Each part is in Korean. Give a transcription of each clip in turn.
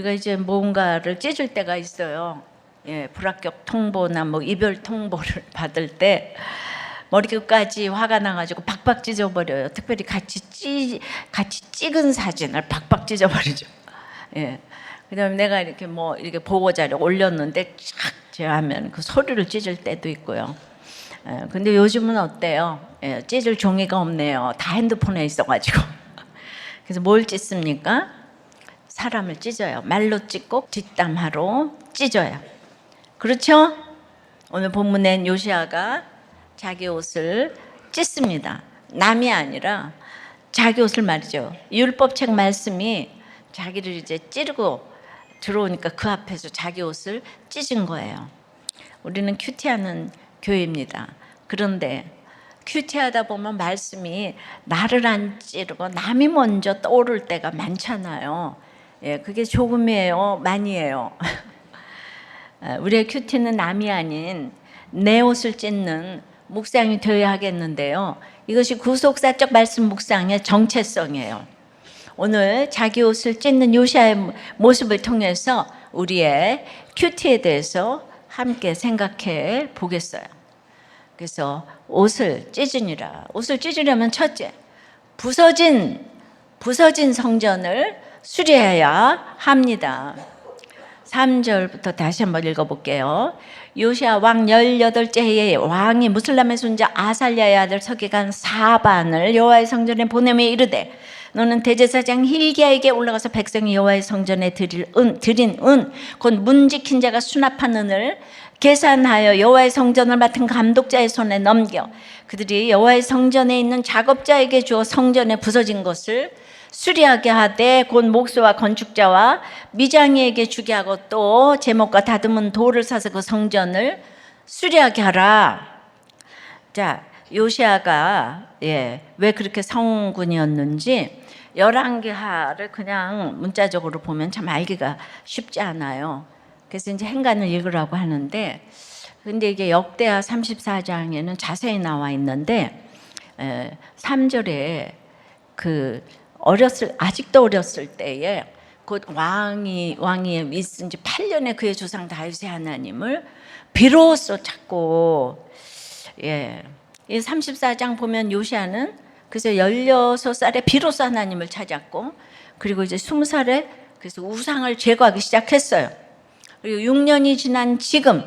우리가 이제 뭔가를 찢을 때가 있어요. 예, 불합격 통보나 뭐 이별 통보를 받을 때 머리 끝까지 화가 나가지고 박박 찢어버려요. 특별히 같이 찍은 사진을 박박 찢어버리죠. 예. 그다음에 내가 이렇게 뭐 이렇게 보고 자료 올렸는데 촥 제하면 그 소리를 찢을 때도 있고요. 예, 근데 요즘은 어때요? 예, 찢을 종이가 없네요. 다 핸드폰에 있어가지고. 그래서 뭘 찢습니까? 사람을 찢어요. 말로 찢고 뒷담화로 찢어요. 그렇죠? 오늘 본문엔 요시아가 자기 옷을 찢습니다. 남이 아니라 자기 옷을 말이죠. 율법책 말씀이 자기를 이제 찌르고 들어오니까 그 앞에서 자기 옷을 찢은 거예요. 우리는 큐티하는 교회입니다. 그런데 큐티하다 보면 말씀이 나를 안 찌르고 남이 먼저 떠오를 때가 많잖아요. 예, 그게 조금이에요, 많이에요. 우리의 큐티는 남이 아닌 내 옷을 찢는 묵상이 되어야 하겠는데요. 이것이 구속사적 말씀 묵상의 정체성이에요. 오늘 자기 옷을 찢는 요시아의 모습을 통해서 우리의 큐티에 대해서 함께 생각해 보겠어요. 그래서 옷을 찢으니라. 옷을 찢으려면 첫째, 부서진 성전을 수리해야 합니다. 3절부터 다시 한번 읽어볼게요. 요시아 왕 18째 해에 왕이 무슬람의 손자 아살랴의 아들 서기관 사반을 여호와의 성전에 보내며 이르되 너는 대제사장 hil기야에게 올라가서 백성이 여호와의 성전에 드린 은 곧 문지킨 자가 수납한 은을 계산하여 여호와의 성전을 맡은 감독자의 손에 넘겨 그들이 여호와의 성전에 있는 작업자에게 주어 성전에 부서진 것을 수리하게 하되 곧 목수와 건축자와 미장이에게 주게 하고 또 제목과 다듬은 돌을 사서 그 성전을 수리하게 하라. 자, 요시아가 왜 그렇게 성군이었는지 열왕기하를 그냥 문자적으로 보면 참 알기가 쉽지 않아요. 그래서 이제 행간을 읽으라고 하는데, 근데 이게 역대하 34장에는 자세히 나와 있는데 3절에 아직도 어렸을 때에 곧 왕이 있은 지 8년의 그의 조상 다윗의 하나님을 비로소 찾고, 이 34장 보면 요시아는 그래서 16살에 비로소 하나님을 찾았고, 그리고 이제 20살에 그래서 우상을 제거하기 시작했어요. 그리고 6년이 지난 지금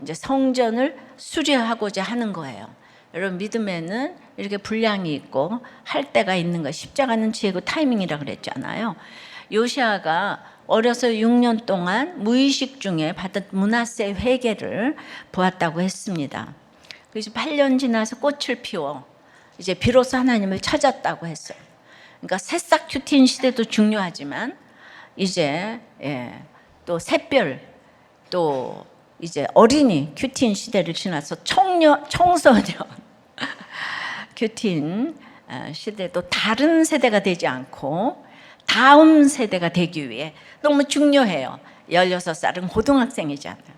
이제 성전을 수리하고자 하는 거예요. 여러분, 믿음에는 이렇게 분량이 있고 할 때가 있는 거. 십자가는 지혜고 타이밍이라 그랬잖아요. 요시아가 어려서 6년 동안 무의식 중에 받은 므낫세 회개를 보았다고 했습니다. 그래서 8년 지나서 꽃을 피워 이제 비로소 하나님을 찾았다고 했어요. 그러니까 새싹 큐틴 시대도 중요하지만 이제 또 샛별, 또 이제 어린이 큐틴 시대를 지나서 청소년 큐틴 시대도 다른 세대가 되지 않고 다음 세대가 되기 위해 너무 중요해요. 16살은 고등학생이잖아요.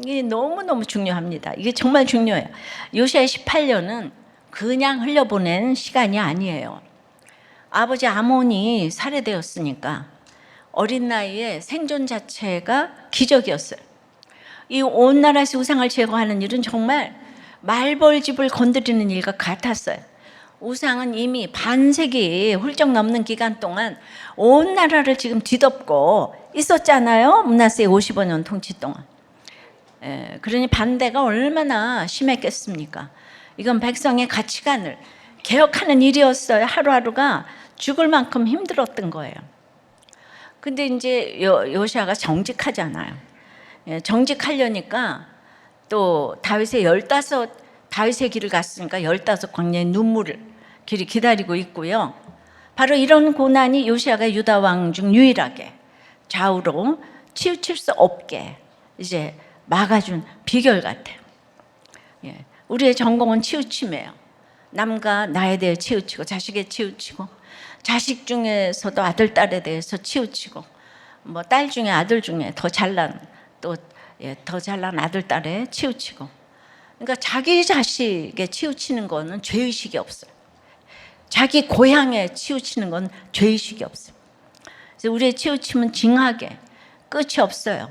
이게 너무너무 중요합니다. 이게 정말 중요해요. 요시아 18년은 그냥 흘려보낸 시간이 아니에요. 아버지 아몬이 살해되었으니까 어린 나이에 생존 자체가 기적이었어요. 이 온 나라에서 우상을 제거하는 일은 정말 말벌집을 건드리는 일과 같았어요. 우상은 이미 반세기 훌쩍 넘는 기간 동안 온 나라를 지금 뒤덮고 있었잖아요. 므낫세의 55년 통치 동안. 그러니 반대가 얼마나 심했겠습니까? 이건 백성의 가치관을 개혁하는 일이었어요. 하루하루가 죽을 만큼 힘들었던 거예요. 근데 이제 요시아가 정직하잖아요. 정직하려니까 또 다윗의 길을 갔으니까 15 광야의 눈물을 길이 기다리고 있고요. 바로 이런 고난이 요시아가 유다 왕 중 유일하게 좌우로 치우칠 수 없게 이제 막아준 비결 같아요. 우리의 전공은 치우침이에요. 남과 나에 대해 치우치고, 자식에 치우치고, 자식 중에서도 아들, 딸에 대해서 치우치고, 뭐 딸 중에 아들 중에 더 잘난 아들, 딸에 치우치고. 그러니까 자기 자식에 치우치는 거는 죄의식이 없어요. 자기 고향에 치우치는 건 죄의식이 없어요. 그래서 우리의 치우침은 징하게 끝이 없어요.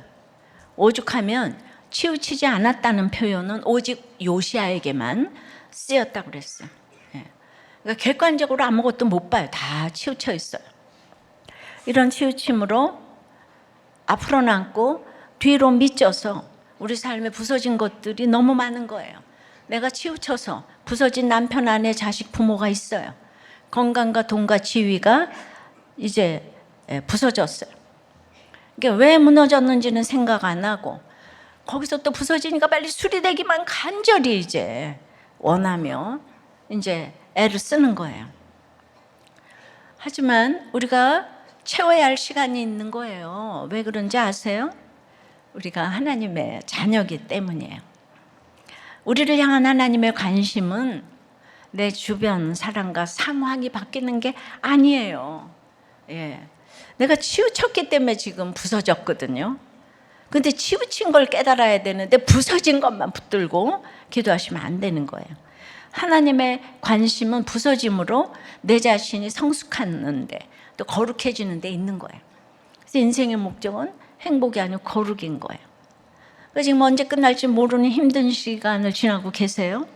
오죽하면 치우치지 않았다는 표현은 오직 요시야에게만 쓰였다고 그랬어요. 그러니까 객관적으로 아무것도 못 봐요. 다 치우쳐 있어요. 이런 치우침으로 앞으로 남고 뒤로 미쳐서 우리 삶에 부서진 것들이 너무 많은 거예요. 내가 치우쳐서 부서진 남편, 아내, 자식, 부모가 있어요. 건강과 돈과 지위가 이제 부서졌어요. 이게 왜 무너졌는지는 생각 안 하고 거기서 또 부서지니까 빨리 수리되기만 간절히 이제 원하며 이제 애를 쓰는 거예요. 하지만 우리가 채워야 할 시간이 있는 거예요. 왜 그런지 아세요? 우리가 하나님의 자녀이기 때문이에요. 우리를 향한 하나님의 관심은 내 주변 사람과 상황이 바뀌는 게 아니에요. 내가 치우쳤기 때문에 지금 부서졌거든요. 근데 치우친 걸 깨달아야 되는데 부서진 것만 붙들고 기도하시면 안 되는 거예요. 하나님의 관심은 부서짐으로 내 자신이 성숙하는데 또 거룩해지는 데 있는 거예요. 그래서 인생의 목적은 행복이 아니고 거룩인 거예요. 그래서 지금 언제 끝날지 모르는 힘든 시간을 지나고 계세요?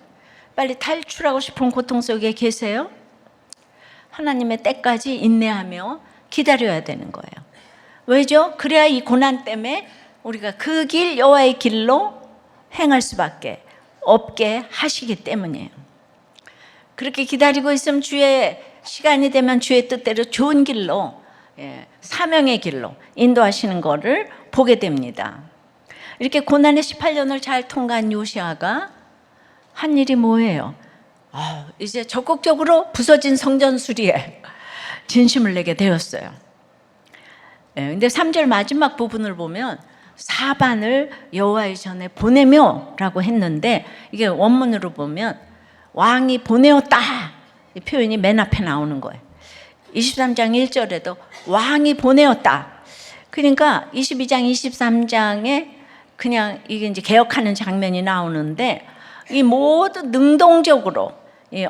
빨리 탈출하고 싶은 고통 속에 계세요? 하나님의 때까지 인내하며 기다려야 되는 거예요. 왜죠? 그래야 이 고난 때문에 우리가 그 길, 여호와의 길로 행할 수밖에 없게 하시기 때문이에요. 그렇게 기다리고 있으면 주의 시간이 되면 주의 뜻대로 좋은 길로, 사명의 길로 인도하시는 것을 보게 됩니다. 이렇게 고난의 18년을 잘 통과한 요시야가 한 일이 뭐예요? 이제 적극적으로 부서진 성전 수리에 진심을 내게 되었어요. 근데 3절 마지막 부분을 보면 사반을 여호와의 전에 보내며 라고 했는데 이게 원문으로 보면 왕이 보내었다 이 표현이 맨 앞에 나오는 거예요. 23장 1절에도 왕이 보내었다. 그러니까 22장 23장에 그냥 이게 이제 개혁하는 장면이 나오는데 이 모든 능동적으로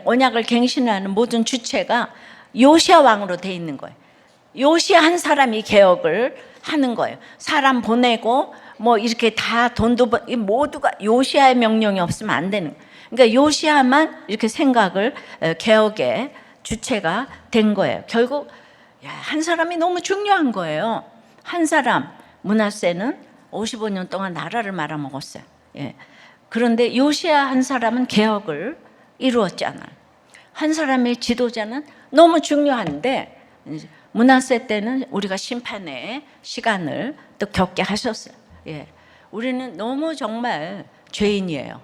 언약을 갱신하는 모든 주체가 요시야 왕으로 돼 있는 거예요. 요시야 한 사람이 개혁을 하는 거예요. 사람 보내고 뭐 이렇게 다 돈도 모두가 요시야의 명령이 없으면 안 되는 거예요. 그러니까 요시야만 이렇게 생각을 개혁의 주체가 된 거예요. 결국 한 사람이 너무 중요한 거예요. 한 사람 므낫세는 55년 동안 나라를 말아먹었어요. 그런데 요시야 한 사람은 개혁을 이루었잖아요. 한 사람의 지도자는 너무 중요한데 므낫세 때는 우리가 심판의 시간을 또 겪게 하셨어요. 우리는 너무 정말 죄인이에요.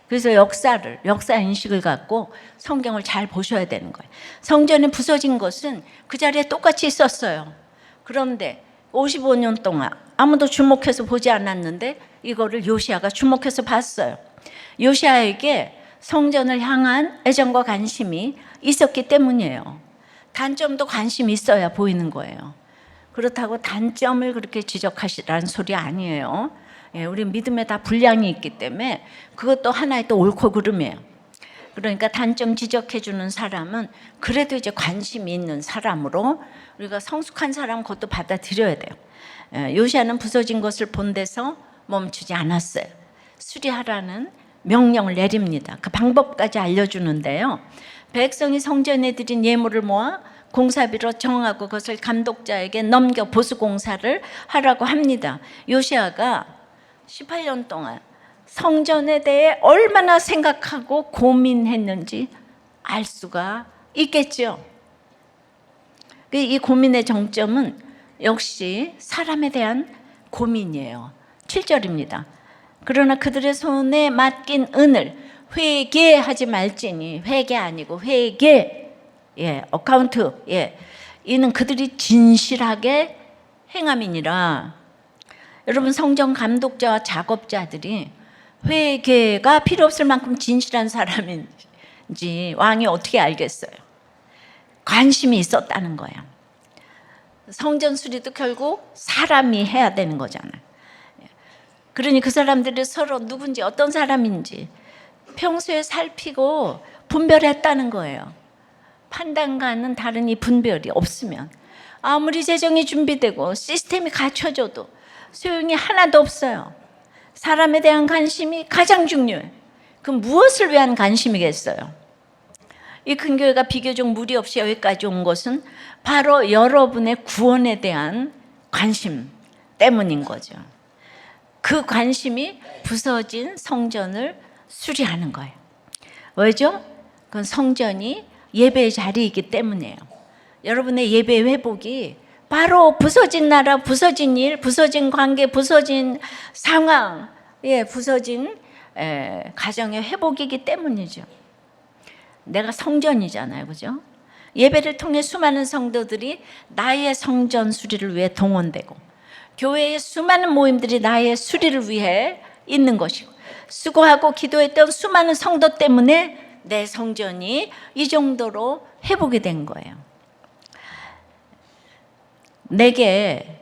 그래서 역사 인식을 갖고 성경을 잘 보셔야 되는 거예요. 성전이 부서진 것은 그 자리에 똑같이 있었어요. 그런데 55년 동안 아무도 주목해서 보지 않았는데 이거를 요시야가 주목해서 봤어요. 요시야에게 성전을 향한 애정과 관심이 있었기 때문이에요. 단점도 관심이 있어야 보이는 거예요. 그렇다고 단점을 그렇게 지적하시라는 소리 아니에요. 우리 믿음에 다 분량이 있기 때문에 그것도 하나의 또 옳고 그름이에요. 그러니까 단점 지적해 주는 사람은 그래도 이제 관심이 있는 사람으로 우리가 성숙한 사람 그것도 받아들여야 돼요. 요시야는 부서진 것을 본 데서 멈추지 않았어요. 수리하라는 명령을 내립니다. 그 방법까지 알려주는데요. 백성이 성전에 드린 예물을 모아 공사비로 정하고 그것을 감독자에게 넘겨 보수 공사를 하라고 합니다. 요시야가 18년 동안 성전에 대해 얼마나 생각하고 고민했는지 알 수가 있겠죠. 이 고민의 정점은 역시 사람에 대한 고민이에요. 7절입니다. 그러나 그들의 손에 맡긴 은을 회개하지 말지니, 회개 아니고 회개, 어카운트, 이는 그들이 진실하게 행함이니라. 여러분, 성전 감독자와 작업자들이 회개가 필요 없을 만큼 진실한 사람인지 왕이 어떻게 알겠어요? 관심이 있었다는 거예요. 성전 수리도 결국 사람이 해야 되는 거잖아요. 그러니 그 사람들이 서로 누군지 어떤 사람인지 평소에 살피고 분별했다는 거예요. 판단과는 다른 이 분별이 없으면 아무리 재정이 준비되고 시스템이 갖춰져도 소용이 하나도 없어요. 사람에 대한 관심이 가장 중요해요. 그럼 무엇을 위한 관심이겠어요? 이 큰 교회가 비교적 무리 없이 여기까지 온 것은 바로 여러분의 구원에 대한 관심 때문인 거죠. 그 관심이 부서진 성전을 수리하는 거예요. 왜죠? 그건 성전이 예배의 자리이기 때문이에요. 여러분의 예배 회복이 바로 부서진 나라, 부서진 일, 부서진 관계, 부서진 상황, 부서진 가정의 회복이기 때문이죠. 내가 성전이잖아요, 그죠? 예배를 통해 수많은 성도들이 나의 성전 수리를 위해 동원되고, 교회의 수많은 모임들이 나의 수리를 위해 있는 것이고, 수고하고 기도했던 수많은 성도 때문에 내 성전이 이 정도로 회복이 된 거예요. 내게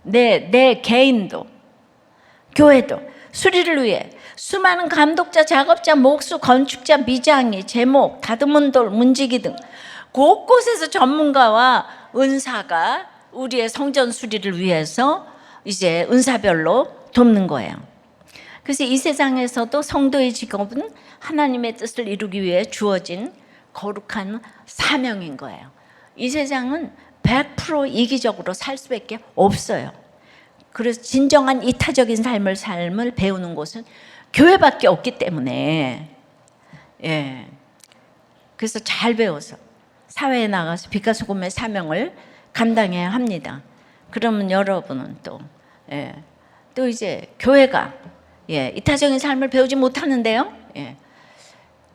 내 개인도 교회도 수리를 위해 수많은 감독자, 작업자, 목수, 건축자, 미장이, 제목, 다듬은 돌, 문지기 등 곳곳에서 전문가와 은사가 우리의 성전 수리를 위해서 이제 은사별로 돕는 거예요. 그래서 이 세상에서도 성도의 직업은 하나님의 뜻을 이루기 위해 주어진 거룩한 사명인 거예요. 이 세상은 100% 이기적으로 살 수밖에 없어요. 그래서 진정한 이타적인 삶을 배우는 곳은 교회밖에 없기 때문에, 그래서 잘 배워서 사회에 나가서 빛과 소금의 사명을 감당해야 합니다. 그러면 여러분은 또 이제 교회가 이타적인 삶을 배우지 못하는데요.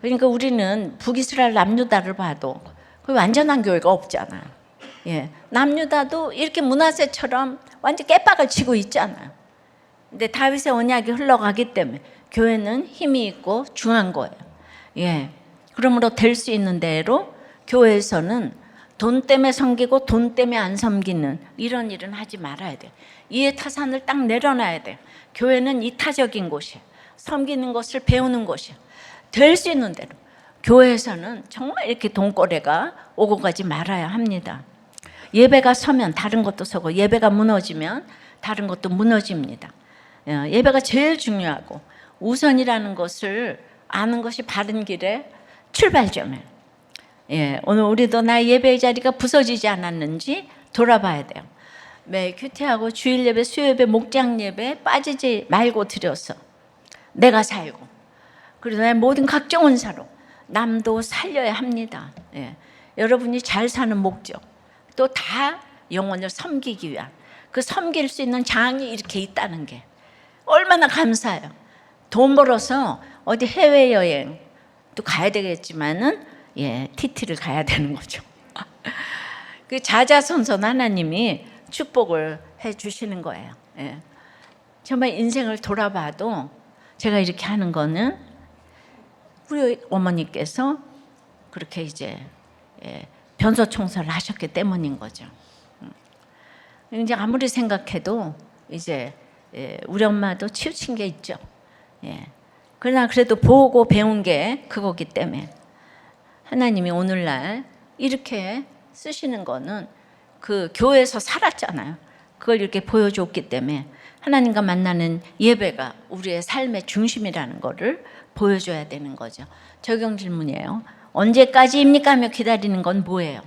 그러니까 우리는 북이스라엘 남유다를 봐도 그 완전한 교회가 없잖아요. 남유다도 이렇게 문하세처럼 완전 깨박을 치고 있잖아요. 근데 다윗의 언약이 흘러가기 때문에 교회는 힘이 있고 중요한 거예요. 그러므로 될 수 있는 대로 교회에서는 돈 때문에 섬기고 돈 때문에 안 섬기는 이런 일은 하지 말아야 돼요. 이해 타산을 딱 내려놔야 돼요. 교회는 이타적인 곳이에요. 섬기는 것을 배우는 곳이에요. 될 수 있는 대로 교회에서는 정말 이렇게 돈거래가 오고 가지 말아야 합니다. 예배가 서면 다른 것도 서고, 예배가 무너지면 다른 것도 무너집니다. 예배가 제일 중요하고 우선이라는 것을 아는 것이 바른 길의 출발점이에요. 오늘 우리도 나의 예배의 자리가 부서지지 않았는지 돌아봐야 돼요. 매 큐티하고 주일 예배, 수요 예배, 목장 예배 빠지지 말고 드려서 내가 살고, 그리고 나의 모든 각종 은사로 남도 살려야 합니다. 여러분이 잘 사는 목적, 또 다 영혼을 섬기기 위한, 그 섬길 수 있는 장이 이렇게 있다는 게 얼마나 감사해요. 돈 벌어서 어디 해외여행 또 가야 되겠지만은 TT를 가야 되는 거죠. 그 자자손손 하나님이 축복을 해 주시는 거예요. 정말 인생을 돌아봐도 제가 이렇게 하는 거는 우리 어머니께서 그렇게 이제 변소 청소를 하셨기 때문인 거죠. 이제 아무리 생각해도 이제 우리 엄마도 치우친 게 있죠. 그러나 그래도 보고 배운 게 그거기 때문에 하나님이 오늘날 이렇게 쓰시는 거는 그 교회에서 살았잖아요. 그걸 이렇게 보여줬기 때문에 하나님과 만나는 예배가 우리의 삶의 중심이라는 거를 보여줘야 되는 거죠. 적용 질문이에요. 언제까지입니까? 하며 기다리는 건 뭐예요?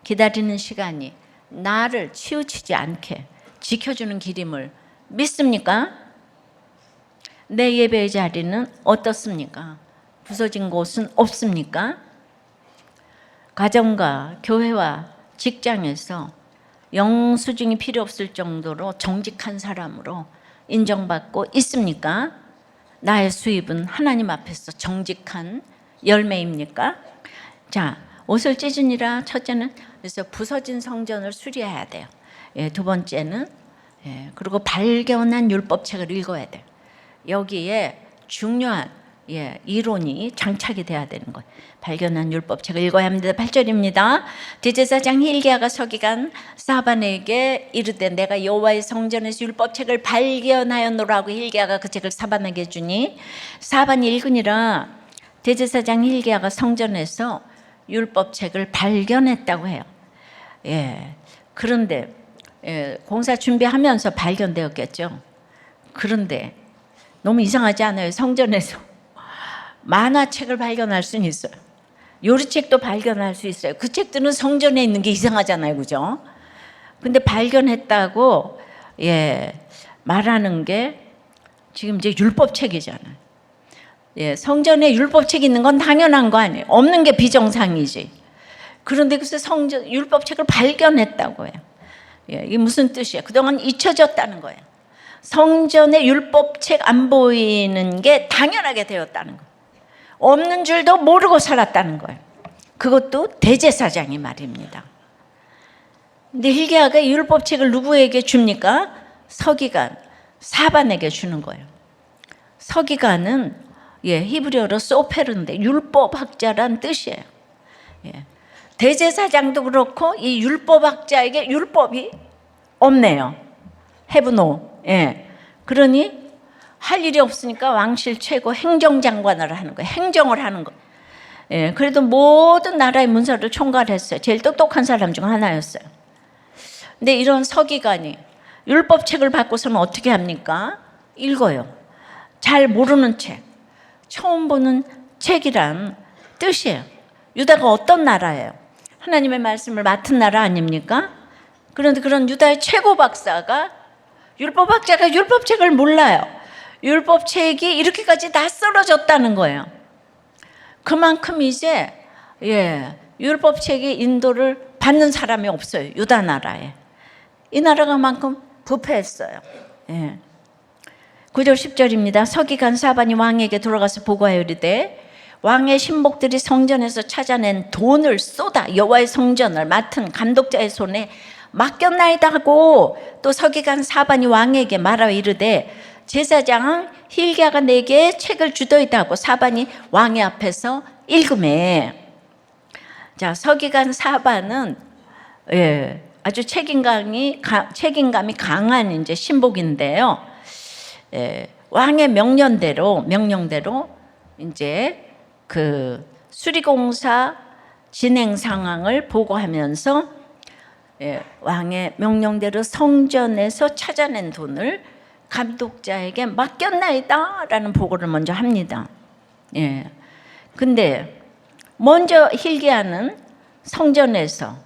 기다리는 시간이 나를 치우치지 않게 지켜주는 길임을 믿습니까? 내 예배의 자리는 어떻습니까? 부서진 곳은 없습니까? 가정과 교회와 직장에서 영수증이 필요 없을 정도로 정직한 사람으로 인정받고 있습니까? 나의 수입은 하나님 앞에서 정직한 열매입니까? 자, 옷을 찢으니라. 첫째는 그래서 부서진 성전을 수리해야 돼요. 두 번째는 그리고 발견한 율법책을 읽어야 돼요. 여기에 중요한 이론이 장착이 돼야 되는 거예요. 발견한 율법책을 읽어야 합니다. 8절입니다. 대제사장 hil기야가 서기관 사반에게 이르되 내가 여호와의 성전에서 율법책을 발견하였노라고 hil기야가 그 책을 사반에게 주니 사반이 읽으니라. 대제사장 hil기야가 성전에서 율법책을 발견했다고 해요. 예. 그런데 공사 준비하면서 발견되었겠죠. 그런데 너무 이상하지 않아요? 성전에서 만화책을 발견할 수는 있어요. 요리책도 발견할 수 있어요. 그 책들은 성전에 있는 게 이상하잖아요, 그죠? 근데 발견했다고 말하는 게 지금 이제 율법책이잖아요. 성전에 율법책이 있는 건 당연한 거 아니에요. 없는 게 비정상이지. 그런데 그래서 성전 율법책을 발견했다고 해요. 이게 무슨 뜻이에요? 그동안 잊혀졌다는 거예요. 성전에 율법책 안 보이는 게 당연하게 되었다는 거예요. 없는 줄도 모르고 살았다는 거예요. 그것도 대제사장이 말입니다. 근데 hilki야가 율법책을 누구에게 줍니까? 서기관 사반에게 주는 거예요. 서기관은 히브리어로 소페르인데 율법학자란 뜻이에요. 대제사장도 그렇고 이 율법학자에게 율법이 없네요. have no. 그러니 할 일이 없으니까 왕실 최고 행정장관을 하는 거예요. 행정을 하는 거예요. 그래도 모든 나라의 문서를 총괄했어요. 제일 똑똑한 사람 중 하나였어요. 근데 이런 서기관이 율법책을 받고서는 어떻게 합니까? 읽어요. 잘 모르는 책, 처음 보는 책이란 뜻이에요. 유다가 어떤 나라예요? 하나님의 말씀을 맡은 나라 아닙니까? 그런데 그런 유다의 최고 박사가 율법학자가 율법책을 몰라요. 율법책이 이렇게까지 낯설어졌다는 거예요. 그만큼 이제 율법책이 인도를 받는 사람이 없어요. 유다 나라에. 이 나라가 만큼 부패했어요. 9절 10절입니다. 서기관 사반이 왕에게 돌아가서 보고하여 이르되 왕의 신복들이 성전에서 찾아낸 돈을 쏟아 여호와의 성전을 맡은 감독자의 손에 맡겼나이다 하고 또 서기관 사반이 왕에게 말하여 이르되 제사장 hilki야가 내게 책을 주더이다 하고 사반이 왕의 앞에서 읽음에 자 서기관 사반은 아주 책임감이 강한 이제 신복인데요. 왕의 명령대로 이제 그 수리공사 진행 상황을 보고하면서 왕의 명령대로 성전에서 찾아낸 돈을 감독자에게 맡겼나이다 라는 보고를 먼저 합니다. 근데 먼저 hilki야는 성전에서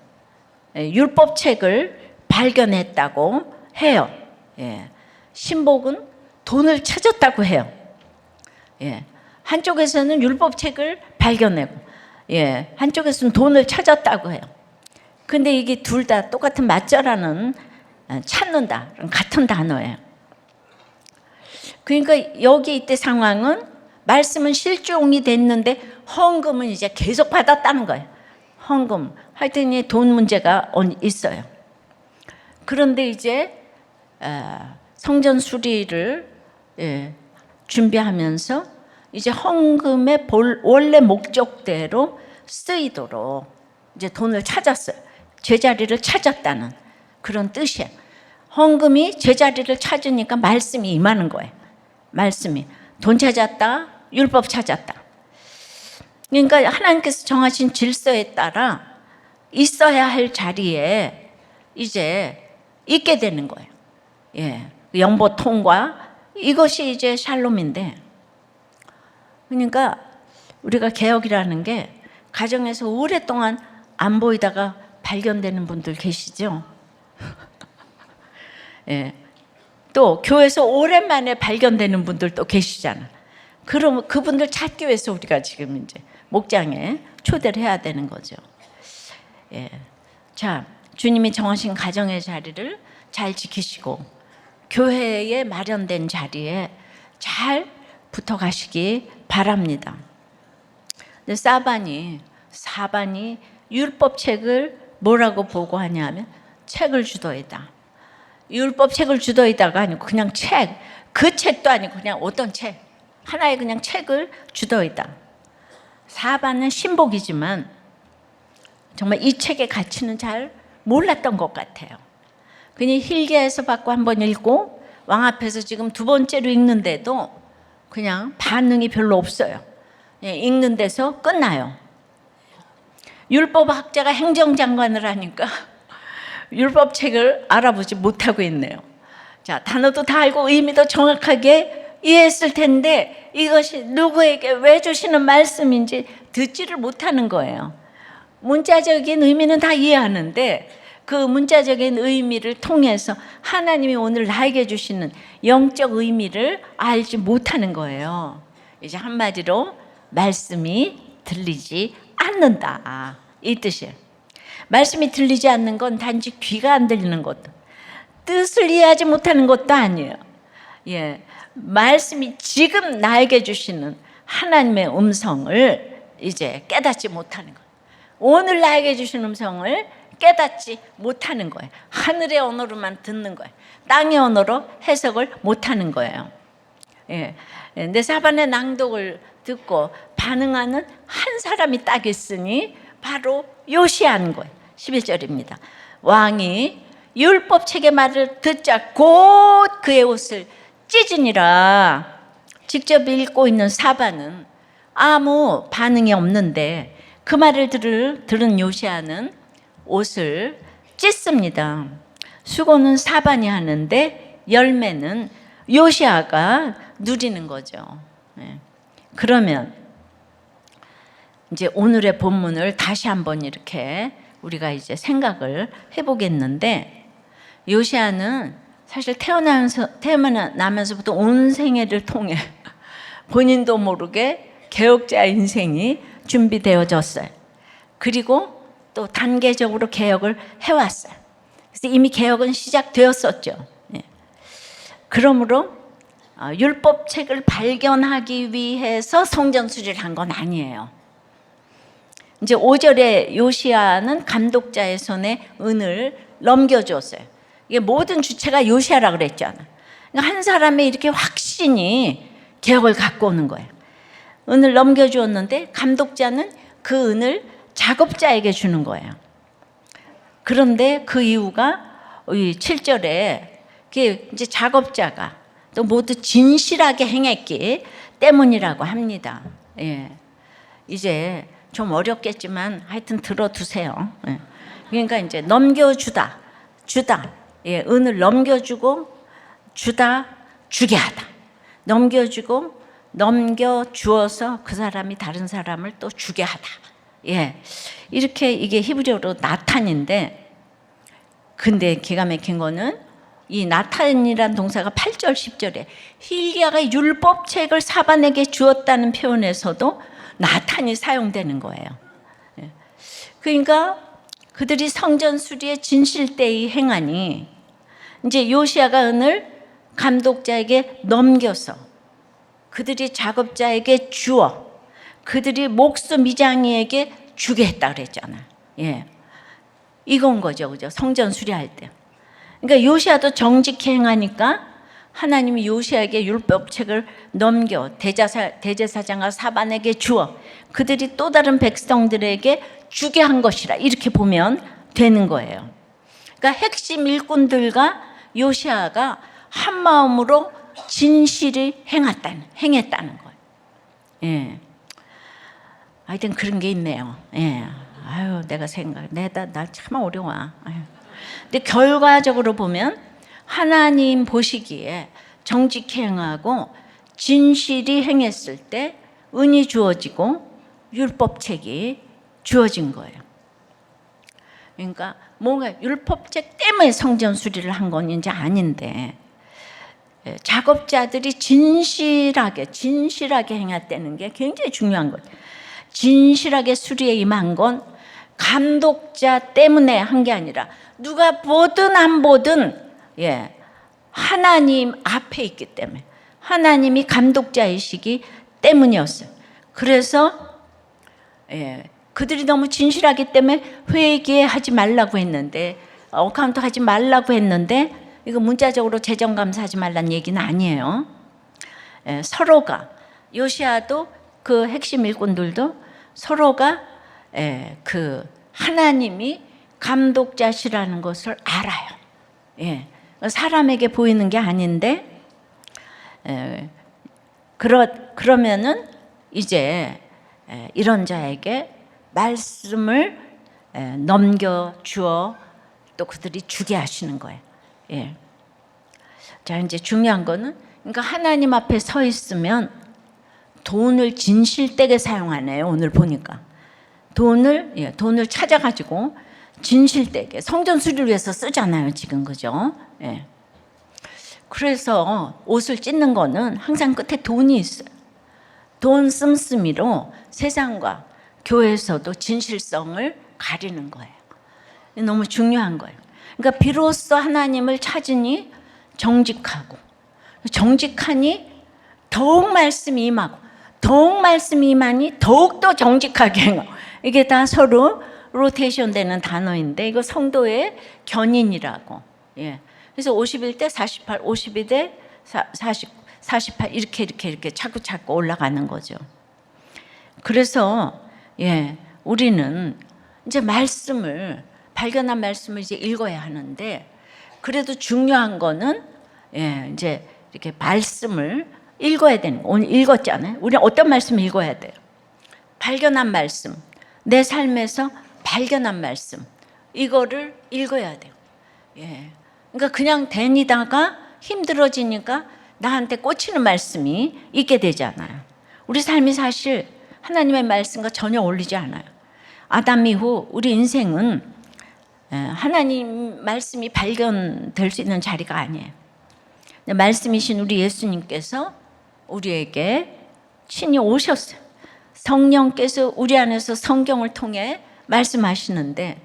율법책을 발견했다고 해요. 신복은 돈을 찾았다고 해요. 한쪽에서는 율법책을 발견하고 한쪽에서는 돈을 찾았다고 해요. 근데 이게 둘 다 똑같은 맞절하는 찾는다 같은 단어예요. 그러니까 여기 이때 상황은 말씀은 실종이 됐는데 헌금은 이제 계속 받았다는 거예요. 헌금 하여튼 돈 문제가 있어요. 그런데 이제 성전 수리를 준비하면서 이제 헌금의 원래 목적대로 쓰이도록 이제 돈을 찾았어요. 제자리를 찾았다는 그런 뜻이에요. 헌금이 제자리를 찾으니까 말씀이 임하는 거예요. 말씀이 돈 찾았다, 율법 찾았다. 그러니까 하나님께서 정하신 질서에 따라 있어야 할 자리에 이제 있게 되는 거예요. 영보 통과 이것이 이제 샬롬인데, 그러니까 우리가 개혁이라는 게 가정에서 오랫동안 안 보이다가 발견되는 분들 계시죠? 또 교회에서 오랜만에 발견되는 분들도 계시잖아. 그럼 그분들 찾기 위해서 우리가 지금 이제 목장에 초대를 해야 되는 거죠. 자, 주님이 정하신 가정의 자리를 잘 지키시고 교회에 마련된 자리에 잘 붙어 가시기 바랍니다. 근데 사반이 율법책을 뭐라고 보고하냐면 책을 주더이다. 율법책을 주더이다가 아니고 그냥 책, 그 책도 아니고 그냥 어떤 책, 하나의 그냥 책을 주더이다. 사반은 신복이지만 정말 이 책의 가치는 잘 몰랐던 것 같아요. 그냥 hilki야에서 받고 한번 읽고 왕 앞에서 지금 두 번째로 읽는데도 그냥 반응이 별로 없어요. 읽는 데서 끝나요. 율법학자가 행정장관을 하니까 율법책을 알아보지 못하고 있네요. 자, 단어도 다 알고 의미도 정확하게 이해했을 텐데 이것이 누구에게 왜 주시는 말씀인지 듣지를 못하는 거예요. 문자적인 의미는 다 이해하는데 그 문자적인 의미를 통해서 하나님이 오늘 나에게 주시는 영적 의미를 알지 못하는 거예요. 이제 한마디로 말씀이 들리지 않는다, 이 뜻이에요. 말씀이 들리지 않는 건 단지 귀가 안 들리는 것도, 뜻을 이해하지 못하는 것도 아니에요. 예, 말씀이 지금 나에게 주시는 하나님의 음성을 이제 깨닫지 못하는 거예요. 오늘 나에게 주신 음성을 깨닫지 못하는 거예요. 하늘의 언어로만 듣는 거예요. 땅의 언어로 해석을 못하는 거예요. 예, 내 사반의 낭독을 듣고 반응하는 한 사람이 딱 있으니 바로 요시야인 거예요. 11절입니다. 왕이 율법책의 말을 듣자 곧 그의 옷을 찢으니라. 직접 읽고 있는 사반은 아무 반응이 없는데 그 말을 들은 요시야는 옷을 찢습니다. 수고는 사반이 하는데 열매는 요시야가 누리는 거죠. 그러면 이제 오늘의 본문을 다시 한번 이렇게 우리가 이제 생각을 해보겠는데, 요시야는 사실 태어나면서부터 온 생애를 통해 본인도 모르게 개혁자 인생이 준비되어졌어요. 그리고 또 단계적으로 개혁을 해왔어요. 그래서 이미 개혁은 시작되었었죠. 그러므로 율법책을 발견하기 위해서 성전 수리를 한 건 아니에요. 이제 5절에 요시야는 감독자의 손에 은을 넘겨주었어요. 이게 모든 주체가 요시야라 그랬잖아. 그러니까 한 사람의 이렇게 확신이 개혁을 갖고 오는 거예요. 은을 넘겨주었는데 감독자는 그 은을 작업자에게 주는 거예요. 그런데 그 이유가 7절에 이제 작업자가 또 모두 진실하게 행했기 때문이라고 합니다. 예. 이제 좀 어렵겠지만 하여튼 들어두세요. 예. 그러니까 이제 넘겨주다, 주다, 예, 은을 넘겨주고 주다, 주게 하다. 넘겨주고 넘겨주어서 그 사람이 다른 사람을 또 주게 하다. 예, 이렇게 이게 히브리어로 나탄인데, 근데 기가 막힌 거는 이 나탄이란 동사가 8절 10절에 hilki야가 율법책을 사반에게 주었다는 표현에서도 나탄이 사용되는 거예요. 그러니까 그들이 성전 수리의 진실되이 행하니 이제 요시야가 은을 감독자에게 넘겨서 그들이 작업자에게 주어 그들이 목수 미장이에게 주게 했다 그랬잖아. 예, 이건 거죠, 그죠? 성전 수리할 때. 그러니까 요시야도 정직히 행하니까 하나님이 요시야에게 율법책을 넘겨 대제사장과 사반에게 주어 그들이 또 다른 백성들에게 주게 한 것이라, 이렇게 보면 되는 거예요. 그러니까 핵심 일꾼들과 요시야가 한 마음으로 진실히 행했다는 거예요. 예. 하여튼 그런 게 있네요. 예. 아유, 내가 나 참 어려워. 아유. 근데 결과적으로 보면 하나님 보시기에 정직히 행하고 진실이 행했을 때 은이 주어지고 율법책이 주어진 거예요. 그러니까 뭔가 율법책 때문에 성전 수리를 한 건 이제 아닌데, 작업자들이 진실하게 행했다는 게 굉장히 중요한 거예요. 진실하게 수리에 임한 건 감독자 때문에 한 게 아니라 누가 보든 안 보든, 예, 하나님 앞에 있기 때문에, 하나님이 감독자이시기 때문이었어요. 그래서 그들이 너무 진실하기 때문에 회개하지 말라고 했는데, 어카운트 하지 말라고 했는데, 이거 문자적으로 재정감사하지 말라는 얘기는 아니에요. 서로가, 요시야도 그 핵심 일꾼들도 서로가 그 하나님이 감독자시라는 것을 알아요. 예, 사람에게 보이는 게 아닌데, 그러면은 이제 이런 자에게 말씀을 넘겨주어 또 그들이 주게 하시는 거예요. 예. 자, 이제 중요한 거는, 그러니까 하나님 앞에 서 있으면 돈을 진실되게 사용하네요. 오늘 보니까 돈을 찾아가지고 진실되게 성전 수리를 위해서 쓰잖아요, 지금. 그죠? 예. 그래서 옷을 찢는 거는 항상 끝에 돈이 있어요. 돈 씀씀이로 세상과 교회에서도 진실성을 가리는 거예요. 너무 중요한 거예요. 그러니까 비로소 하나님을 찾으니 정직하고, 정직하니 더욱 말씀이 임하고, 더욱 말씀이 임하니 더욱더 정직하게 행하고. 이게 다 서로 로테이션 되는 단어인데, 이거 성도의 견인이라고. 예. 그래서 51대 48, 52대 40, 48 이렇게 자꾸 올라가는 거죠. 그래서 예, 우리는 이제 발견한 말씀을 이제 읽어야 하는데, 그래도 중요한 거는 예, 이제 이렇게 말씀을 읽어야 되는 거. 오늘 읽었잖아요. 우리는 어떤 말씀을 읽어야 돼요? 발견한 말씀, 내 삶에서 발견한 말씀, 이거를 읽어야 돼요. 예. 그러니까 그냥 다니다가 힘들어지니까 나한테 꽂히는 말씀이 있게 되잖아요. 우리 삶이 사실 하나님의 말씀과 전혀 어울리지 않아요. 아담 이후 우리 인생은 하나님 말씀이 발견될 수 있는 자리가 아니에요. 말씀이신 우리 예수님께서 우리에게 친히 오셨어요. 성령께서 우리 안에서 성경을 통해 말씀하시는데,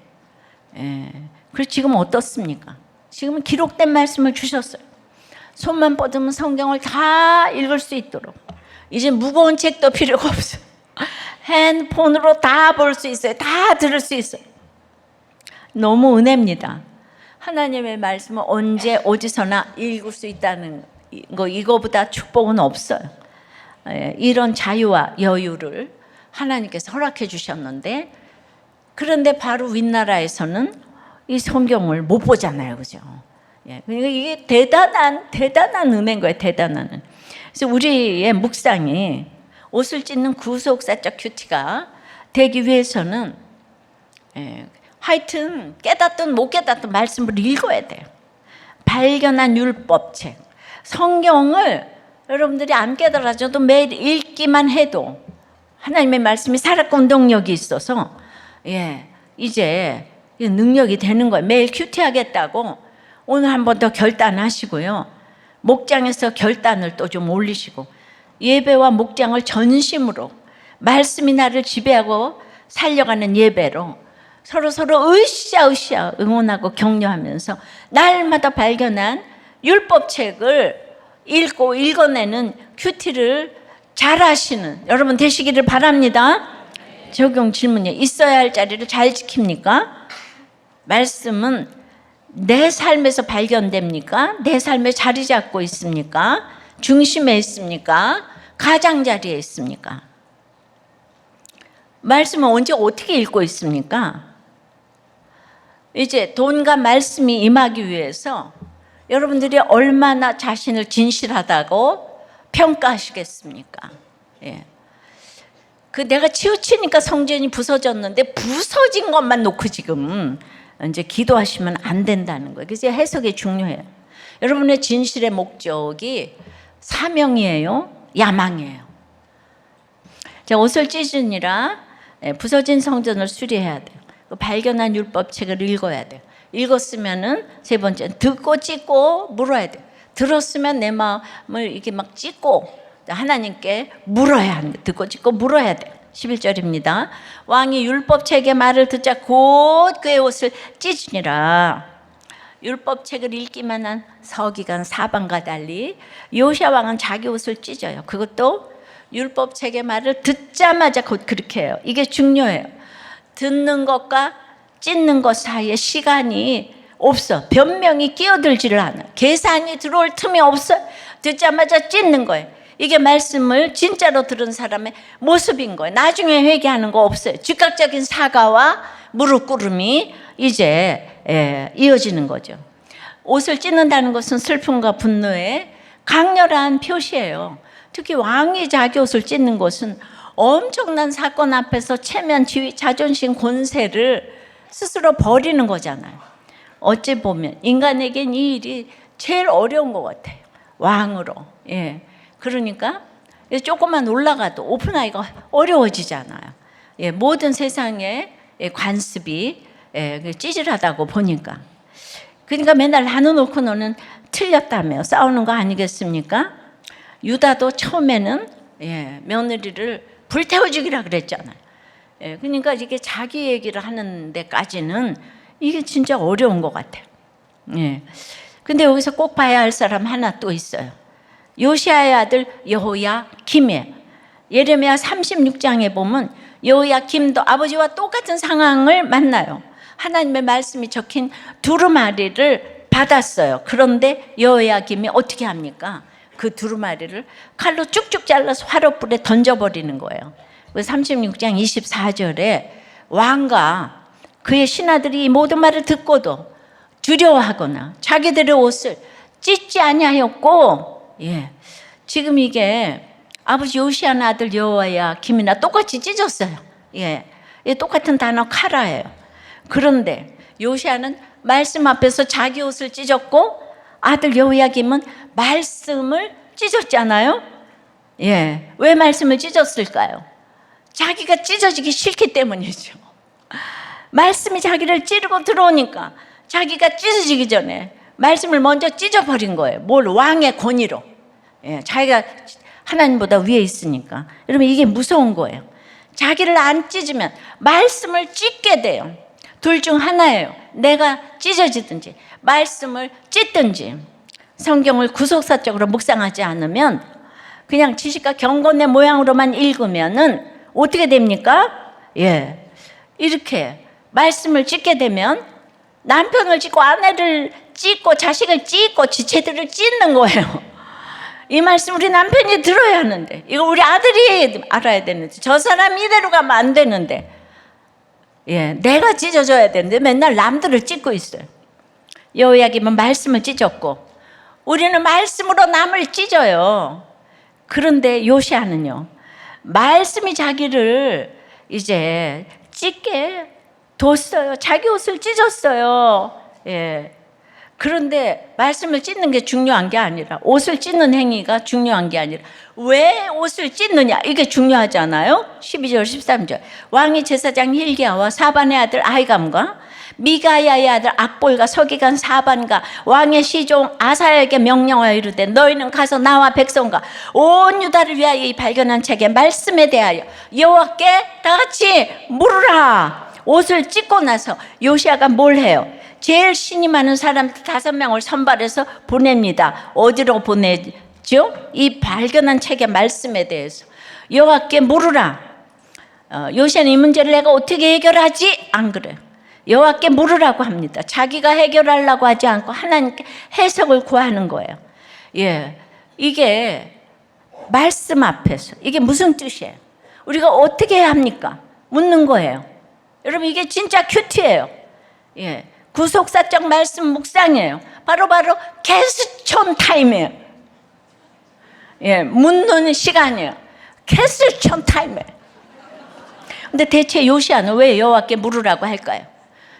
그래서 지금 어떻습니까? 지금은 기록된 말씀을 주셨어요. 손만 뻗으면 성경을 다 읽을 수 있도록. 이제 무거운 책도 필요가 없어요. 핸드폰으로 다 볼 수 있어요. 다 들을 수 있어요. 너무 은혜입니다. 하나님의 말씀을 언제 어디서나 읽을 수 있다는 거, 이거보다 축복은 없어요. 이런 자유와 여유를 하나님께서 허락해 주셨는데, 그런데 바로 윗나라에서는 이 성경을 못 보잖아요. 그죠? 그러니까 이게 대단한 은혜인 거예요. 대단한 은혜. 그래서 우리의 묵상이 옷을 찢는 구속사적 큐티가 되기 위해서는 하여튼 깨닫든 못 깨닫든 말씀을 읽어야 돼요. 발견한 율법책, 성경을 여러분들이 안 깨달아져도 매일 읽기만 해도 하나님의 말씀이 살아있고 운동력이 있어서 이제 능력이 되는 거예요. 매일 큐티하겠다고 오늘 한 번 더 결단하시고요. 목장에서 결단을 또 좀 올리시고, 예배와 목장을 전심으로 말씀이 나를 지배하고 살려가는 예배로 서로 으쌰으쌰 응원하고 격려하면서 날마다 발견한 율법책을 읽고 읽어내는 큐티를 잘 하시는 여러분 되시기를 바랍니다. 적용 질문이에요. 있어야 할 자리를 잘 지킵니까? 말씀은 내 삶에서 발견됩니까? 내 삶에 자리 잡고 있습니까? 중심에 있습니까? 가장자리에 있습니까? 말씀은 언제 어떻게 읽고 있습니까? 이제 돈과 말씀이 임하기 위해서 여러분들이 얼마나 자신을 진실하다고 평가하시겠습니까? 내가 치우치니까 성전이 부서졌는데 부서진 것만 놓고 지금 이제 기도하시면 안 된다는 거예요. 그래서 해석이 중요해요. 여러분의 진실의 목적이 사명이에요, 야망이에요. 자, 옷을 찢으니라 부서진 성전을 수리해야 돼요. 발견한 율법책을 읽어야 돼요. 읽었으면은 세 번째 듣고 찢고 물어야 돼요. 들었으면 내 마음을 이렇게 막 찢고 하나님께 물어야 합니다. 듣고 찢고 물어야 돼요. 11절입니다. 왕이 율법책의 말을 듣자 곧 그의 옷을 찢으니라. 율법책을 읽기만 한 서기관 사방과 달리 요시야 왕은 자기 옷을 찢어요. 그것도 율법책의 말을 듣자마자 곧 그렇게 해요. 이게 중요해요. 듣는 것과 찢는 것 사이에 시간이 없어. 변명이 끼어들지를 않아. 계산이 들어올 틈이 없어. 듣자마자 찢는 거예요. 이게 말씀을 진짜로 들은 사람의 모습인 거예요. 나중에 회개하는 거 없어요. 즉각적인 사과와 무릎 꿇음이 이제 이어지는 거죠. 옷을 찢는다는 것은 슬픔과 분노의 강렬한 표시예요. 특히 왕이 자기 옷을 찢는 것은 엄청난 사건 앞에서 체면, 지위, 자존심, 권세를 스스로 버리는 거잖아요. 어찌 보면 인간에겐 이 일이 제일 어려운 것 같아요. 왕으로. 예. 그러니까 조금만 올라가도 오픈하기가 어려워지잖아요. 예. 모든 세상의 관습이 찌질하다고 보니까. 그러니까 맨날 나눠놓고 너는 틀렸다며 싸우는 거 아니겠습니까? 유다도 처음에는 며느리를 불태워 죽이라 그랬잖아요. 그러니까 이게 자기 얘기를 하는 데까지는 이게 진짜 어려운 것 같아요. 근데 여기서 꼭 봐야 할 사람 하나 또 있어요. 요시야의 아들 여호야김이에요. 예레미야 36장에 보면 여호야김도 아버지와 똑같은 상황을 만나요. 하나님의 말씀이 적힌 두루마리를 받았어요. 그런데 여호야김이 어떻게 합니까? 그 두루마리를 칼로 쭉쭉 잘라서 화롯불에 던져버리는 거예요. 36장 24절에 왕과 그의 신하들이 이 모든 말을 듣고도 두려워하거나 자기들의 옷을 찢지 아니하였고, 지금 이게 아버지 요시야의 아들 여호야김이나 똑같이 찢었어요. 똑같은 단어 카라예요. 그런데 요시야는 말씀 앞에서 자기 옷을 찢었고 아들 여호야김은 말씀을 찢었잖아요. 왜 말씀을 찢었을까요? 자기가 찢어지기 싫기 때문이죠. 말씀이 자기를 찌르고 들어오니까 자기가 찢어지기 전에 말씀을 먼저 찢어버린 거예요. 뭘? 왕의 권위로. 자기가 하나님보다 위에 있으니까. 여러분 이게 무서운 거예요. 자기를 안 찢으면 말씀을 찢게 돼요. 둘 중 하나예요. 내가 찢어지든지 말씀을 찢든지. 성경을 구속사적으로 묵상하지 않으면 그냥 지식과 경건의 모양으로만 읽으면은 어떻게 됩니까? 이렇게 말씀을 찢게 되면 남편을 찢고 아내를 찢고 자식을 찢고 지체들을 찢는 거예요. 이 말씀 우리 남편이 들어야 하는데, 이거 우리 아들이 알아야 되는데, 저 사람 이대로 가면 안 되는데, 내가 찢어져야 되는데 맨날 남들을 찢고 있어요. 여호야김은 말씀을 찢었고 우리는 말씀으로 남을 찢어요. 그런데 요시야는요, 말씀이 자기를 이제 찢게 뒀어요. 자기 옷을 찢었어요. 그런데 말씀을 찢는 게 중요한 게 아니라, 옷을 찢는 행위가 중요한 게 아니라 왜 옷을 찢느냐, 이게 중요하잖아요. 12절 13절 왕이 제사장 hil기야와 사반의 아들 아히감과 미가야의 아들 악볼과 서기관 사반과 왕의 시종 아사야에게 명령하여 이르되 너희는 가서 나와 백성과 온 유다를 위하여 이 발견한 책의 말씀에 대하여 여호와께 다 같이 물으라. 옷을 찢고 나서 요시야가 뭘 해요? 제일 신이 많은 사람 5명을 선발해서 보냅니다. 어디로 보내죠? 이 발견한 책의 말씀에 대해서 여호와께 물으라. 요시야는 이 문제를 내가 어떻게 해결하지? 안 그래요. 여호와께 물으라고 합니다. 자기가 해결하려고 하지 않고 하나님께 해석을 구하는 거예요. 이게 말씀 앞에서 이게 무슨 뜻이에요? 우리가 어떻게 해야 합니까? 묻는 거예요. 여러분 이게 진짜 큐티예요. 구속사적 말씀 묵상이에요. 바로 캐스천 타임이에요. 묻는 시간이에요. 캐스천 타임이에요. 근데 대체 요시야는 왜 여호와께 물으라고 할까요?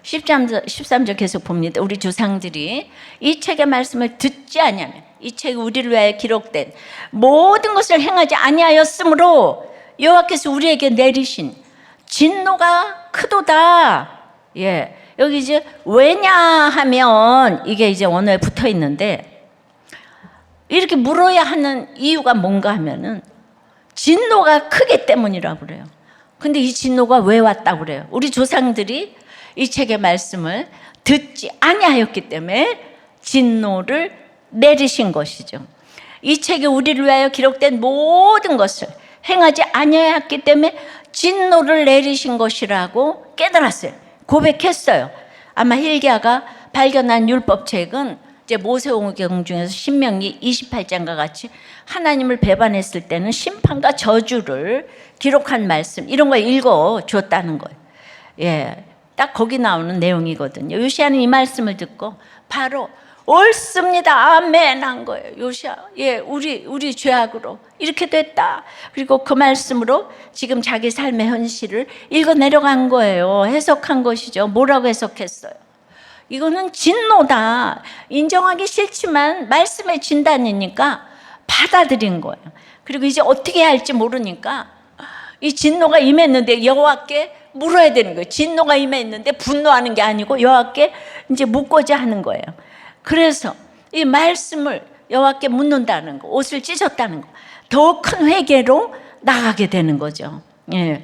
13절 계속 봅니다. 우리 조상들이 이 책의 말씀을 듣지 아니하면 이 책이 우리를 위하여 기록된 모든 것을 행하지 아니하였으므로 여호와께서 우리에게 내리신 진노가 크도다. 여기 이제 왜냐하면 이게 이제 원어에 붙어 있는데, 이렇게 물어야 하는 이유가 뭔가 하면은 진노가 크기 때문이라고 그래요. 근데 이 진노가 왜 왔다고 그래요? 우리 조상들이 이 책의 말씀을 듣지 아니하였기 때문에 진노를 내리신 것이죠. 이 책에 우리를 위하여 기록된 모든 것을 행하지 아니하였기 때문에 진노를 내리신 것이라고 깨달았어요. 고백했어요. 아마 hil기야가 발견한 율법책은 이제 모세오경 중에서 신명기 28장과 같이 하나님을 배반했을 때는 심판과 저주를 기록한 말씀, 이런 거 읽어줬다는 거예요. 딱 거기 나오는 내용이거든요. 요시야는 이 말씀을 듣고 바로 옳습니다, 아멘 한 거예요. 요시야, 우리 죄악으로 이렇게 됐다. 그리고 그 말씀으로 지금 자기 삶의 현실을 읽어 내려간 거예요. 해석한 것이죠. 뭐라고 해석했어요? 이거는 진노다. 인정하기 싫지만 말씀의 진단이니까 받아들인 거예요. 그리고 이제 어떻게 해야 할지 모르니까 이 진노가 임했는데 여호와께 물어야 되는 거예요. 진노가 임했는데 분노하는 게 아니고 여호와께 이제 묻고자 하는 거예요. 그래서 이 말씀을 여호와께 묻는다는 거, 옷을 찢었다는 거, 더 큰 회개로 나가게 되는 거죠. 예.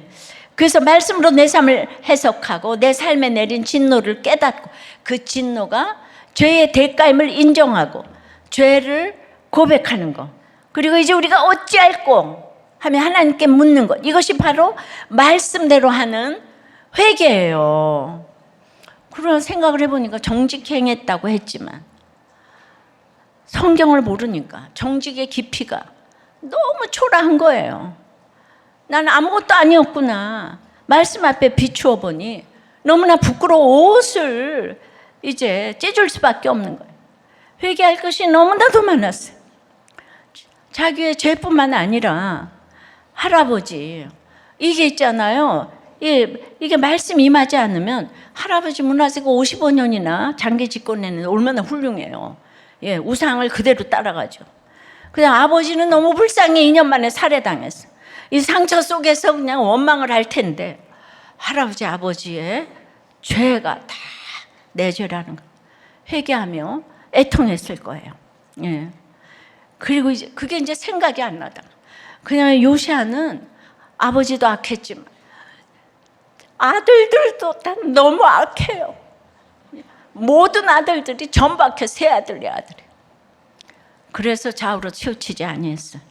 그래서 말씀으로 내 삶을 해석하고 내 삶에 내린 진노를 깨닫고 그 진노가 죄의 대가임을 인정하고 죄를 고백하는 거, 그리고 이제 우리가 어찌할꼬 하면 하나님께 묻는 것, 이것이 바로 말씀대로 하는 회개예요. 그런 생각을 해보니까 정직히 행했다고 했지만 성경을 모르니까 정직의 깊이가 너무 초라한 거예요. 나는 아무것도 아니었구나. 말씀 앞에 비추어 보니 너무나 부끄러워 옷을 이제 찢을 수밖에 없는 거예요. 회개할 것이 너무나도 많았어요. 자기의 죄뿐만 아니라 할아버지, 이게 있잖아요. 이게 말씀 임하지 않으면 할아버지 문화세가 55년이나 장기 집권에는 얼마나 훌륭해요. 예, 우상을 그대로 따라가죠. 그냥 아버지는 너무 불쌍해 2년 만에 살해당했어. 이 상처 속에서 그냥 원망을 할 텐데 할아버지 아버지의 죄가 다 내 죄라는 거 회개하며 애통했을 거예요. 예. 그리고 이제 그게 이제 생각이 안 나다. 그냥 요시아는 아버지도 악했지만 아들들도 다 너무 악해요. 모든 아들들이 전부 악해. 세 아들이 아들이. 그래서 좌우로 치우치지 아니했어요.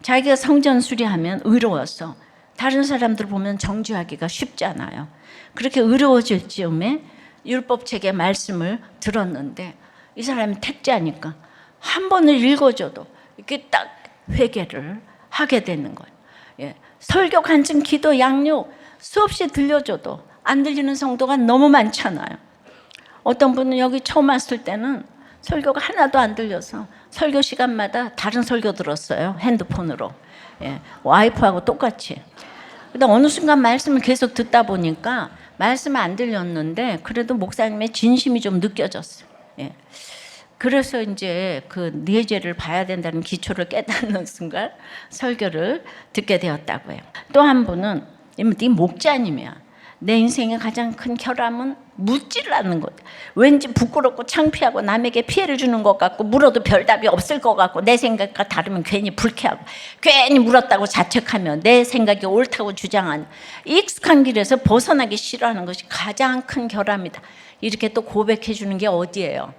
자기가 성전 수리하면 의로워서 다른 사람들 보면 정죄하기가 쉽잖아요. 그렇게 의로워질 즈음에 율법책의 말씀을 들었는데 이 사람이 택자니까 한 번을 읽어줘도 이렇게 딱 회개를 하게 되는 거예요. 예. 설교, 간증, 기도, 양육 수없이 들려줘도 안 들리는 성도가 너무 많잖아요. 어떤 분은 여기 처음 왔을 때는 설교가 하나도 안 들려서 설교 시간마다 다른 설교 들었어요. 핸드폰으로. 예. 와이프하고 똑같이. 근데 어느 순간 말씀을 계속 듣다 보니까 말씀은 안 들렸는데 그래도 목사님의 진심이 좀 느껴졌어요. 예. 그래서 이제 그 네 죄를 봐야 된다는 기초를 깨닫는 순간 설교를 듣게 되었다고 해요. 또 한 분은 네 목자님이야. 내 인생의 가장 큰 결함은 묻지를 않는 것. 왠지 부끄럽고 창피하고 남에게 피해를 주는 것 같고 물어도 별답이 없을 것 같고 내 생각과 다르면 괜히 불쾌하고 괜히 물었다고 자책하며 내 생각이 옳다고 주장하는 익숙한 길에서 벗어나기 싫어하는 것이 가장 큰 결함이다. 이렇게 또 고백해 주는 게 어디예요.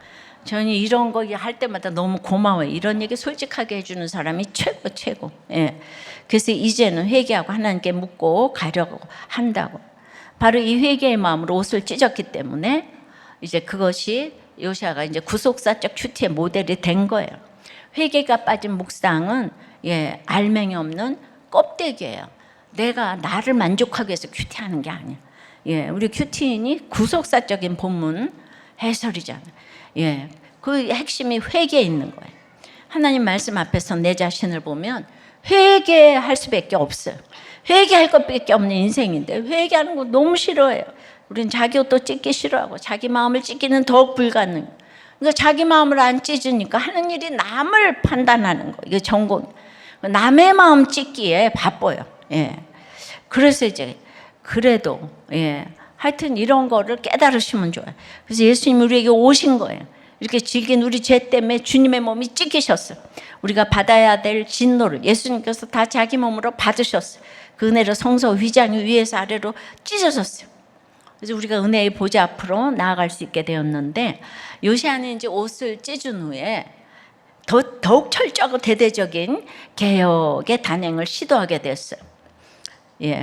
저는 이런 거 할 때마다 너무 고마워요. 이런 얘기 솔직하게 해주는 사람이 최고. 예. 그래서 이제는 회개하고 하나님께 묻고 가려고 한다고. 바로 이 회개의 마음으로 옷을 찢었기 때문에 이제 그것이 요시아가 이제 구속사적 큐티의 모델이 된 거예요. 회개가 빠진 묵상은 알맹이 없는 껍데기예요. 내가 나를 만족하기 위해서 큐티하는 게 아니야. 우리 큐티인이 구속사적인 본문 해설이잖아요. 그 핵심이 회개에 있는 거예요. 하나님 말씀 앞에서 내 자신을 보면 회개할 수밖에 없어요. 회개할 것밖에 없는 인생인데 회개하는 거 너무 싫어해요. 우린 자기 옷도 찢기 싫어하고 자기 마음을 찢기는 더욱 불가능. 그러니까 자기 마음을 안 찢으니까 하는 일이 남을 판단하는 거. 이게 전공. 남의 마음 찢기에 바빠요. 그래서 이제 그래도 하여튼 이런 거를 깨달으시면 좋아요. 그래서 예수님이 우리에게 오신 거예요. 이렇게 질긴 우리 죄 때문에 주님의 몸이 찢기셨어요. 우리가 받아야 될 진노를 예수님께서 다 자기 몸으로 받으셨어요. 그 은혜로 성소 휘장이 위에서 아래로 찢어졌어요. 그래서 우리가 은혜의 보좌 앞으로 나아갈 수 있게 되었는데 요시아는 이제 옷을 찢은 후에 더욱 철저하고 대대적인 개혁의 단행을 시도하게 됐어요.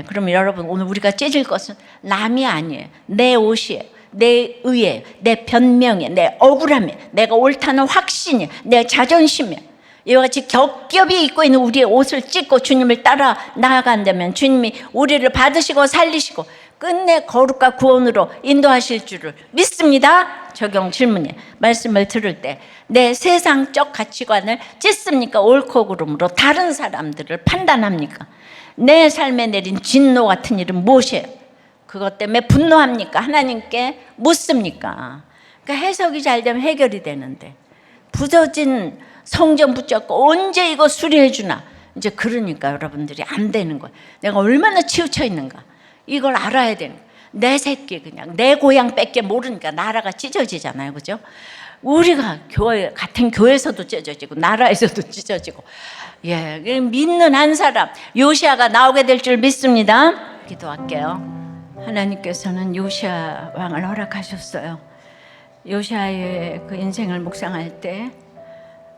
그럼 여러분 오늘 우리가 찢을 것은 남이 아니에요. 내 옷이에요. 내 의에, 내 변명에, 내 억울함에, 내가 옳다는 확신에, 내 자존심에 이와 같이 겹겹이 입고 있는 우리의 옷을 찢고 주님을 따라 나아간다면 주님이 우리를 받으시고 살리시고 끝내 거룩과 구원으로 인도하실 줄을 믿습니다. 적용 질문이에요. 말씀을 들을 때 내 세상적 가치관을 찢습니까? 옳고 그름으로 다른 사람들을 판단합니까? 내 삶에 내린 진노 같은 일은 무엇이에요? 그것 때문에 분노합니까? 하나님께 묻습니까? 그러니까 해석이 잘 되면 해결이 되는데 부서진 성전 붙잡고 언제 이거 수리해 주나. 이제 그러니까 여러분들이 안 되는 거예요. 내가 얼마나 치우쳐 있는가 이걸 알아야 되는 거예요. 내 새끼 그냥 내 고향 뺏게 모르니까 나라가 찢어지잖아요. 그죠? 우리가 교회 같은 교회에서도 찢어지고 나라에서도 찢어지고. 예, 믿는 한 사람 요시아가 나오게 될 줄 믿습니다. 기도할게요. 하나님께서는 요시아 왕을 허락하셨어요. 요시아의 그 인생을 묵상할 때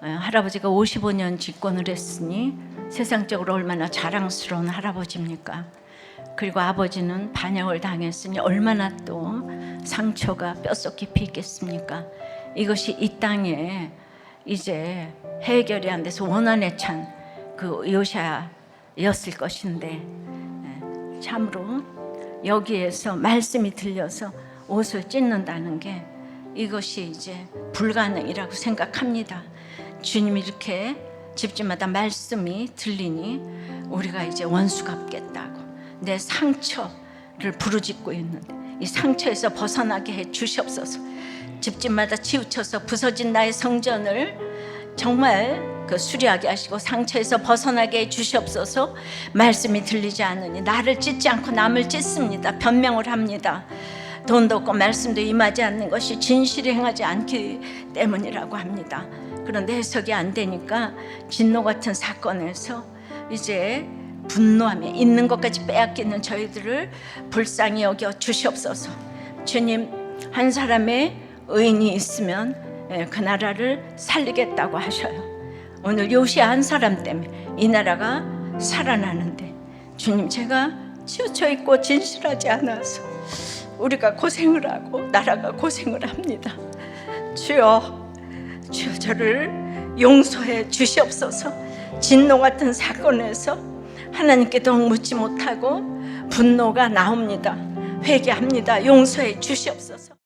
할아버지가 55년 집권을 했으니 세상적으로 얼마나 자랑스러운 할아버지입니까? 그리고 아버지는 반역을 당했으니 얼마나 또 상처가 뼛속 깊이 있겠습니까? 이것이 이 땅에 이제 해결이 안 돼서 원한에 찬 그 요시아였을 것인데 참으로 여기에서 말씀이 들려서 옷을 찢는다는 게 이것이 이제 불가능이라고 생각합니다. 주님이 이렇게 집집마다 말씀이 들리니 우리가 이제 원수 갚겠다고 내 상처를 부르짖고 있는데 이 상처에서 벗어나게 해 주시옵소서. 집집마다 치우쳐서 부서진 나의 성전을 정말 그 수리하게 하시고 상처에서 벗어나게 해 주시옵소서. 말씀이 들리지 않으니 나를 찢지 않고 남을 찢습니다. 변명을 합니다. 돈도 없고 말씀도 임하지 않는 것이 진실이 행하지 않기 때문이라고 합니다. 그런데 해석이 안 되니까 진노 같은 사건에서 이제 분노하며 있는 것까지 빼앗기는 저희들을 불쌍히 여겨 주시옵소서. 주님, 한 사람의 의인이 있으면 그 나라를 살리겠다고 하셔요. 오늘 요시아 한 사람 때문에 이 나라가 살아나는데 주님, 제가 치우쳐 있고 진실하지 않아서 우리가 고생을 하고 나라가 고생을 합니다. 주여, 주여 저를 용서해 주시옵소서. 진노 같은 사건에서 하나님께 더 묻지 못하고 분노가 나옵니다. 회개합니다. 용서해 주시옵소서.